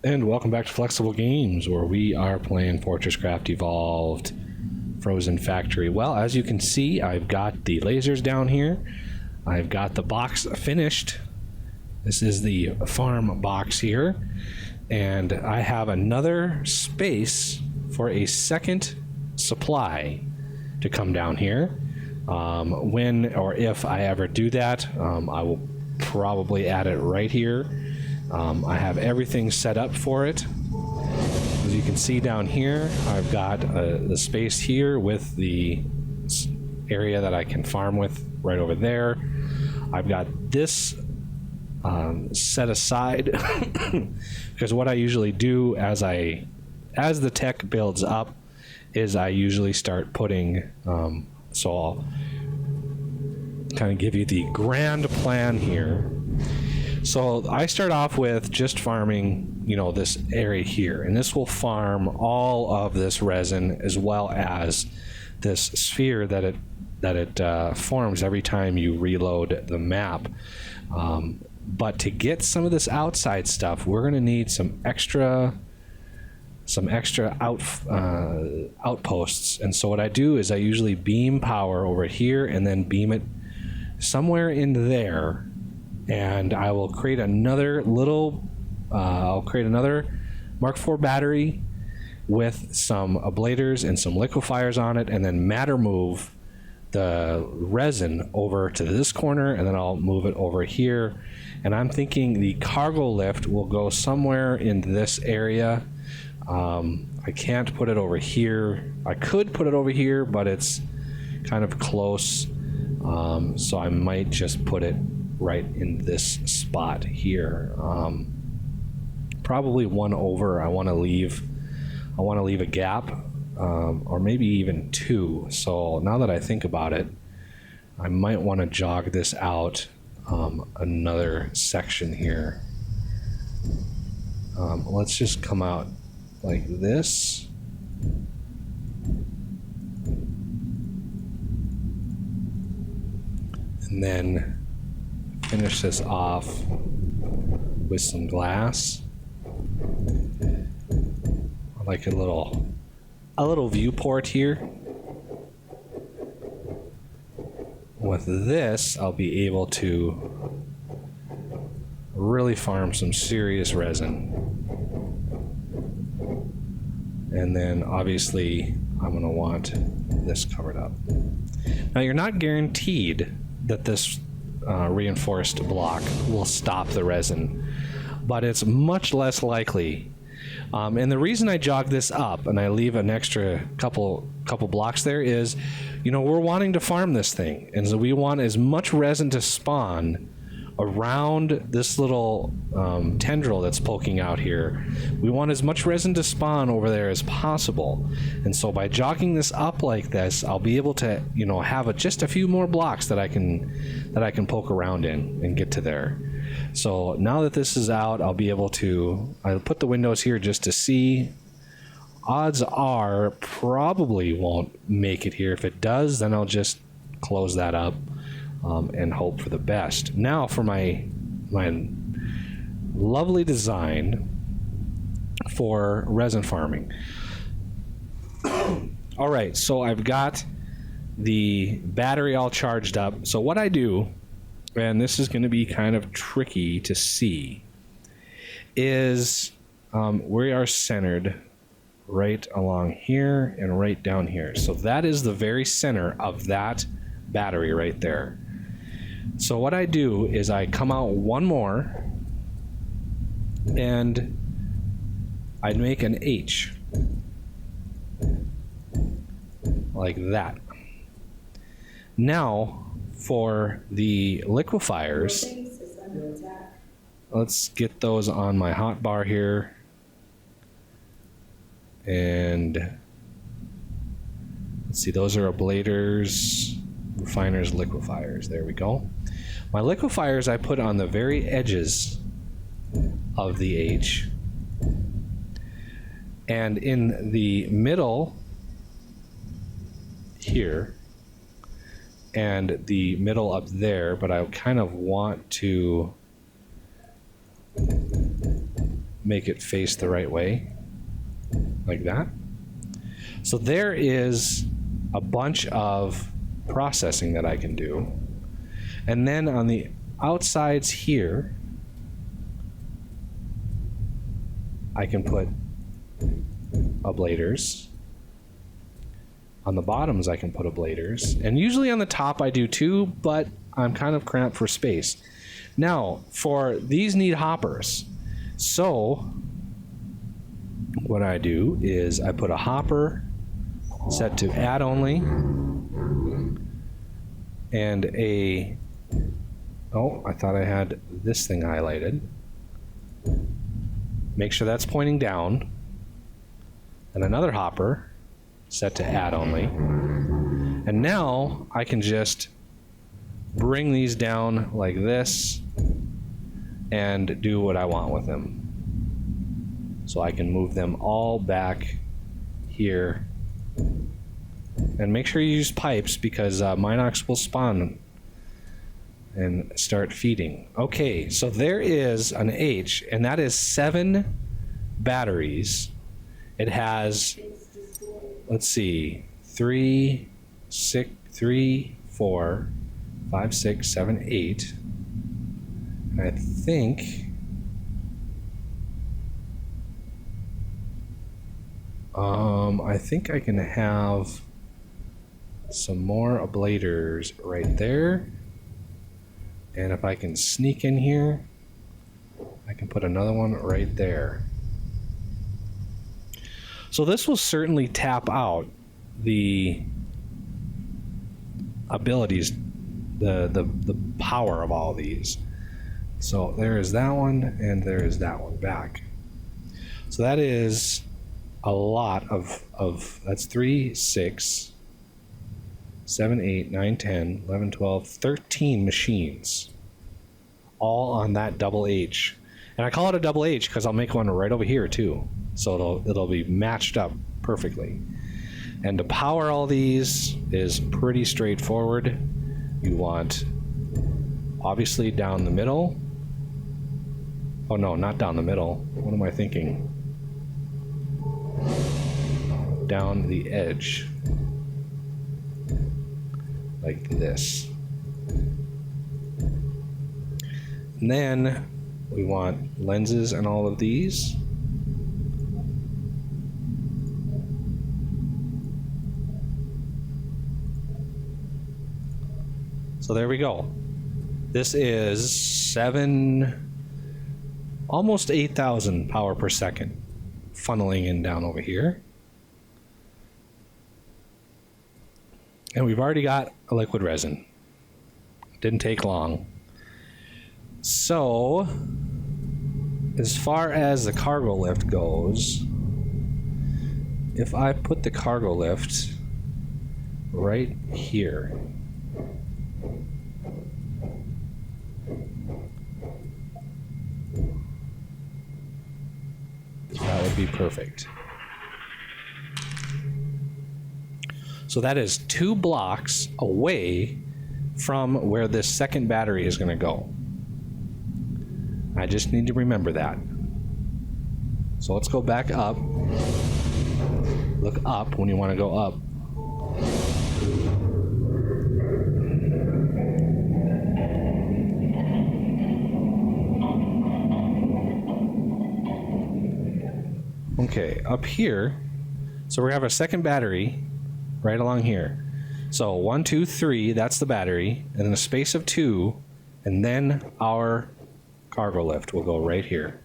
And welcome back to Flexible Games, where we are playing FortressCraft Evolved Frozen Factory. Well, as you can see, I've got the lasers down here. I've got the box finished. This is the farm box here. And I have another space for a second supply to come down here. When or if I ever do that, I will probably add it right here. I have everything set up for it. As you can see down here, I've got the space here with the area that I can farm with right over there. I've got this set aside because what I usually do as the tech builds up is I usually start putting, so I'll kind of give you the grand plan here. So I start off with just farming, this area here, and this will farm all of this resin as well as this sphere that it forms every time you reload the map. But to get some of this outside stuff, we're going to need some extra outposts. And so what I do is I usually beam power over here and then beam it somewhere in there. And I will create another another Mark IV battery with some ablators and some liquefiers on it, and then matter move the resin over to this corner, and then I'll move it over here. And I'm thinking the cargo lift will go somewhere in this area. I can't put it over here. I could put it over here, but it's kind of close. So I might just put it right in this spot here. Probably one over. I want to leave a gap, or maybe even two. So now that I think about it, I might want to jog this out another section here. Let's just come out like this. And then finish this off with some glass. I like a little viewport here. With this, I'll be able to really farm some serious resin. And then obviously I'm going to want this covered up. Now you're not guaranteed that this reinforced block will stop the resin, but it's much less likely. And the reason I jog this up and I leave an extra couple blocks there is, we're wanting to farm this thing, and so we want as much resin to spawn around this little tendril that's poking out here. We want as much resin to spawn over there as possible, and so by jogging this up like this, I'll be able to have just a few more blocks that I can poke around in and get to there. So now that this is out, I'll put the windows here just to see. Odds are probably won't make it here. If it does, then I'll just close that up and hope for the best. Now for my lovely design for resin farming. All right, so I've got the battery all charged up. So what I do, and this is going to be kind of tricky to see, is we are centered right along here and right down here. So that is the very center of that battery right there. So what I do is I come out one more and I make an H like that. Now for the liquefiers, let's get those on my hotbar here. And let's see, those are ablators, refiners, liquefiers. There we go. My liquefiers I put on the very edges of the H. And in the middle here, and the middle up there, but I kind of want to make it face the right way, like that. So there is a bunch of processing that I can do. And then on the outsides here, I can put ablaters. On the bottoms, I can put ablaters. And usually on the top, I do too, but I'm kind of cramped for space. Now, for these need hoppers. So what I do is I put a hopper set to add only and a, oh, I thought I had this thing highlighted. Make sure that's pointing down. And another hopper set to add only. And now I can just bring these down like this and do what I want with them. So I can move them all back here. And make sure you use pipes because Minox will spawn and start feeding. Okay, so there is an H, and that is 7 batteries. It has, let's see, 3, 4, 5, 6, 7, 8. And I think I can have some more ablaters right there. And if I can sneak in here, I can put another one right there. So this will certainly tap out the abilities, the power of all these. So there is that one, and there is that one back. So that is a lot of that's 3, 6, 7, 8, 9, 10, 11, 12, 13 machines, all on that double H. And I call it a double H because I'll make one right over here too. So it'll be matched up perfectly. And to power all these is pretty straightforward. You want, obviously, down the middle. Oh no, not down the middle. What am I thinking? Down the edge. Like this. And then we want lenses and all of these. So there we go. This is 7, almost 8,000 power per second funneling in down over here. And we've already got a liquid resin. Didn't take long. So, as far as the cargo lift goes, if I put the cargo lift right here, that would be perfect. So that is 2 blocks away from where this second battery is going to go. I just need to remember that. So let's go back up. Look up when you want to go up. Okay, up here, so we have a second battery right along here. So 1, 2, 3, that's the battery, and in a space of 2, and then our cargo lift will go right here.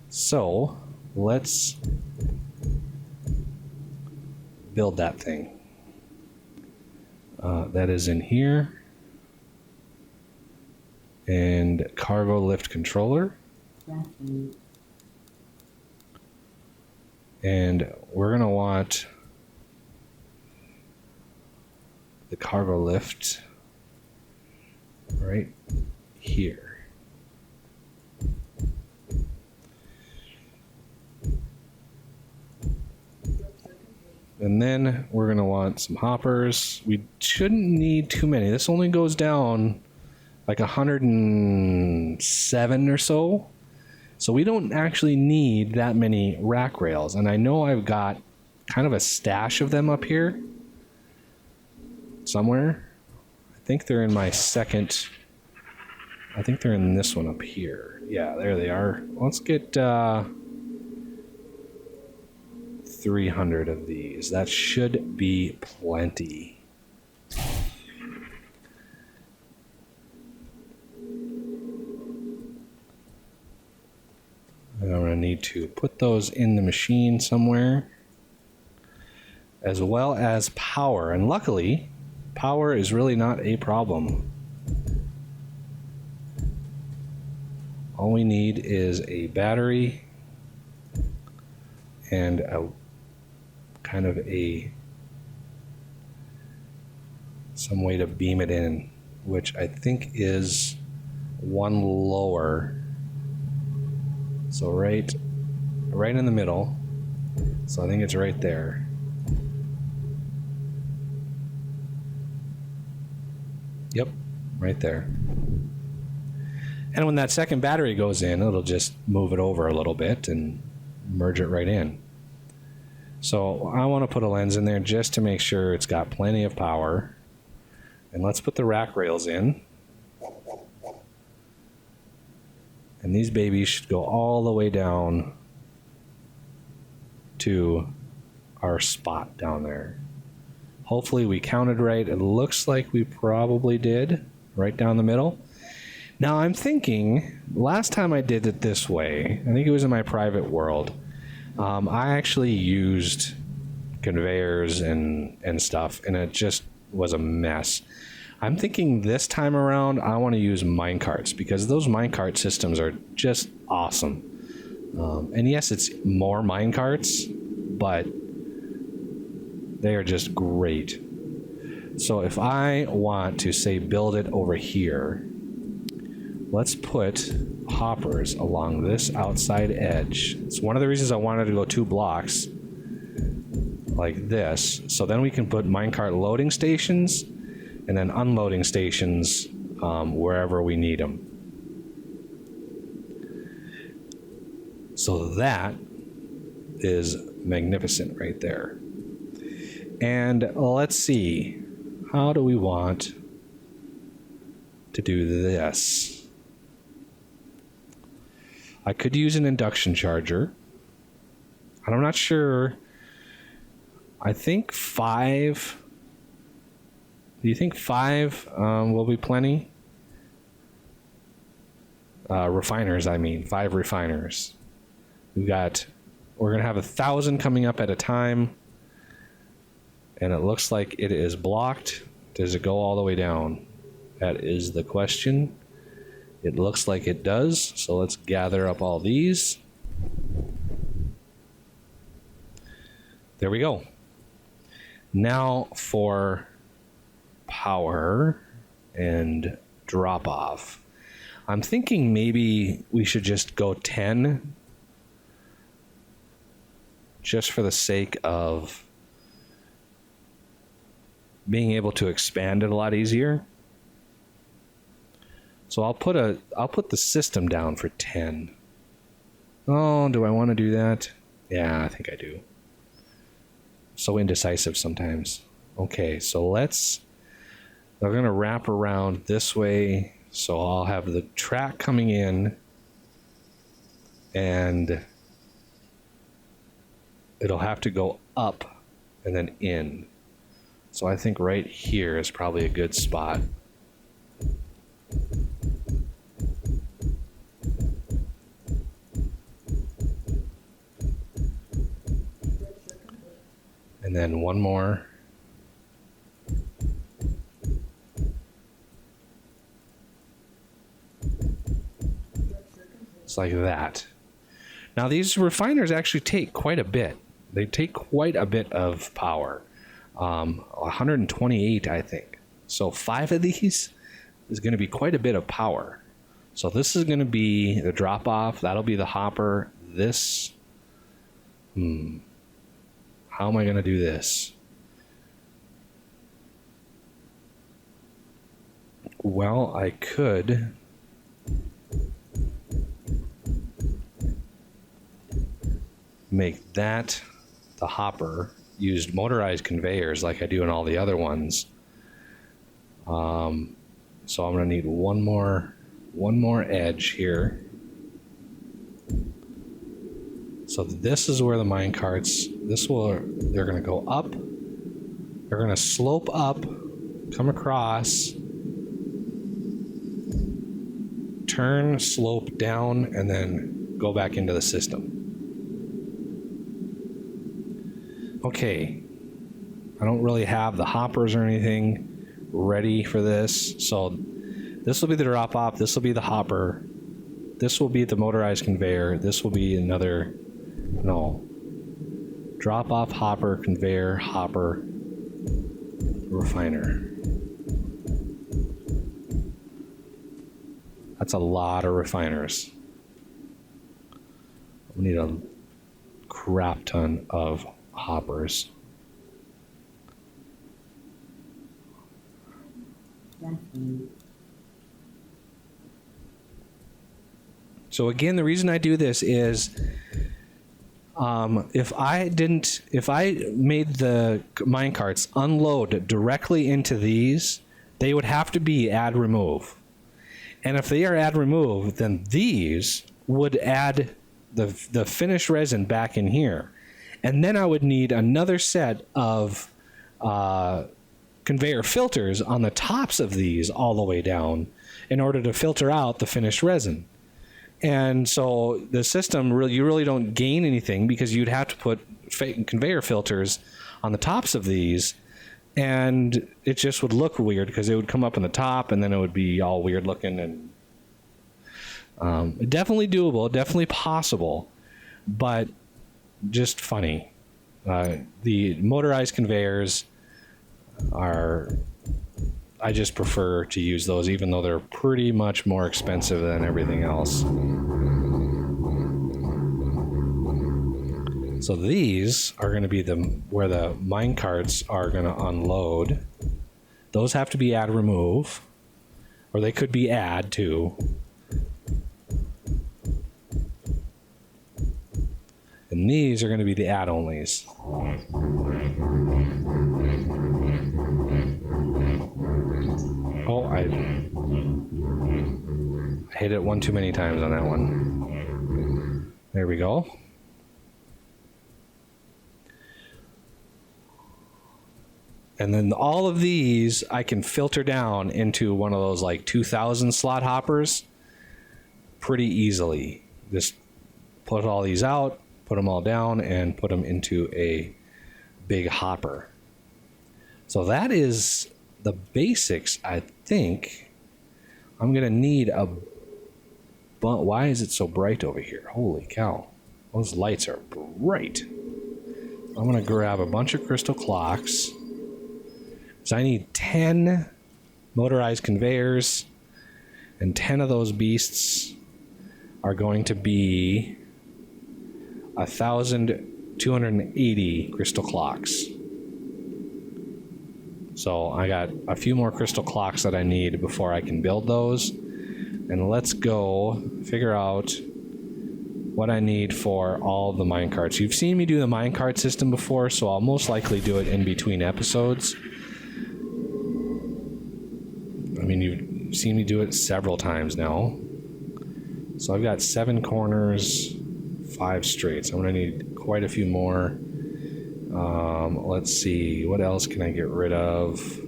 So let's build that thing. That is in here. And cargo lift controller. And we're going to want the cargo lift right here. And then we're going to want some hoppers. We shouldn't need too many. This only goes down like 107 or so. So we don't actually need that many rack rails. And I know I've got kind of a stash of them up here somewhere. I think they're in my second. I think they're in this one up here. Yeah, there they are. Let's get 300 of these. That should be plenty. And I'm going to need to put those in the machine somewhere, as well as power. And luckily, power is really not a problem. All we need is a battery and a kind of some way to beam it in, which I think is one lower. So right in the middle. So I think it's right there. Yep, right there. And when that second battery goes in, it'll just move it over a little bit and merge it right in. So I want to put a lens in there just to make sure it's got plenty of power. And let's put the rack rails in. And these babies should go all the way down to our spot down there. Hopefully we counted right. It looks like we probably did, right down the middle. Now I'm thinking, last time I did it this way, I think it was in my private world, I actually used conveyors and stuff, and it just was a mess. I'm thinking this time around, I want to use minecarts, because those minecart systems are just awesome. And yes, it's more minecarts, but they are just great. So if I want to, say, build it over here, let's put hoppers along this outside edge. It's one of the reasons I wanted to go 2 blocks like this. So then we can put minecart loading stations and then unloading stations wherever we need them. So that is magnificent right there. And let's see, how do we want to do this? I could use an induction charger. And I'm not sure. I think 5. Do you think 5 will be plenty? Refiners, I mean, 5 refiners. We're going to have 1,000 coming up at a time. And it looks like it is blocked. Does it go all the way down? That is the question. It looks like it does. So let's gather up all these. There we go. Now for power and drop off. I'm thinking maybe we should just go 10, just for the sake of being able to expand it a lot easier. So I'll put the system down for 10. Oh, do I want to do that? Yeah, I think I do. So indecisive sometimes. Okay, so we're going to wrap around this way. So I'll have the track coming in and it'll have to go up and then in. So I think right here is probably a good spot. And then one more. It's like that. Now these refiners actually take quite a bit. They take quite a bit of power. 128, I think. So 5 of these is going to be quite a bit of power. So this is going to be the drop off. That'll be the hopper. This. How am I going to do this? Well, I could make that the hopper, used motorized conveyors like I do in all the other ones. So I'm going to need one more edge here. So this is where the mine carts, they're going to go up. They're going to slope up, come across, turn, slope down, and then go back into the system. Okay, I don't really have the hoppers or anything ready for this, so this will be the drop off, this will be the hopper, this will be the motorized conveyor, this will be another, no, drop off, hopper, conveyor, hopper, refiner. That's a lot of refiners. We need a crap ton of hoppers. So again, the reason I do this is if I made the minecarts unload directly into these, they would have to be add remove. And if they are add remove, then these would add the finished resin back in here. And then I would need another set of conveyor filters on the tops of these all the way down in order to filter out the finished resin. And so the system, you really don't gain anything because you'd have to put conveyor filters on the tops of these, and it just would look weird because it would come up in the top and then it would be all weird looking. And definitely doable, definitely possible, but just funny. The motorized conveyors I just prefer to use those, even though they're pretty much more expensive than everything else. So these are going to be where the mine carts are going to unload. Those have to be add remove, or they could be add too. And these are going to be the add onlys. Oh, I hit it one too many times on that one. There we go. And then all of these I can filter down into one of those like 2000 slot hoppers pretty easily. Just put all these out, put them all down, and put them into a big hopper. So that is the basics, I think. I'm gonna need why is it so bright over here? Holy cow. Those lights are bright. I'm gonna grab a bunch of crystal clocks. So I need 10 motorized conveyors, and 10 of those beasts are going to be 1,280 crystal clocks. So I got a few more crystal clocks that I need before I can build those. And let's go figure out what I need for all the minecarts. You've seen me do the minecart system before, so I'll most likely do it in between episodes. I mean, you've seen me do it several times now. So I've got 7 corners, 5 straights. I'm gonna need quite a few more. Let's see, what else can I get rid of?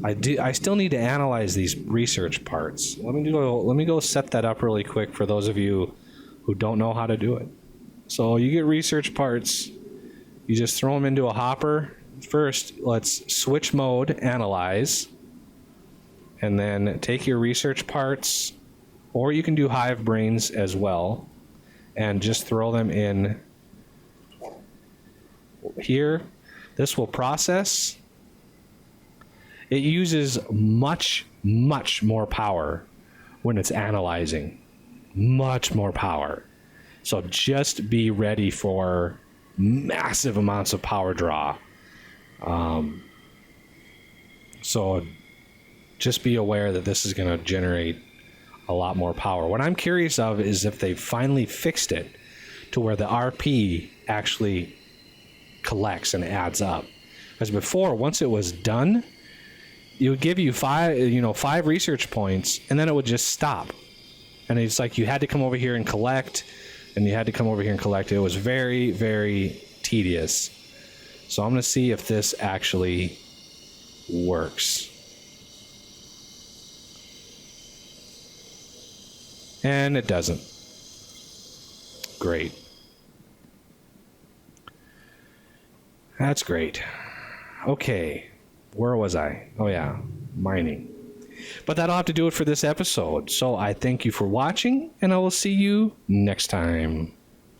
I still need to analyze these research parts. Let me go set that up really quick for those of you who don't know how to do it. So you get research parts, you just throw them into a hopper. First, let's switch mode, analyze, and then take your research parts, or you can do hive brains as well, and just throw them in here. This will process. It uses much more power when it's analyzing. Much more power. So just be ready for massive amounts of power draw. So just be aware that this is going to generate a lot more power. What I'm curious of is if they finally fixed it to where the RP actually collects and adds up. Because before, once it was done, it would give you five research points, and then it would just stop. And it's like you had to come over here and collect, and you had to come over here and collect. It was very, very tedious. So I'm going to see if this actually works. And it doesn't. Great. That's great. Okay. Where was I? Oh yeah, mining. But that'll have to do it for this episode. So I thank you for watching, and I will see you next time.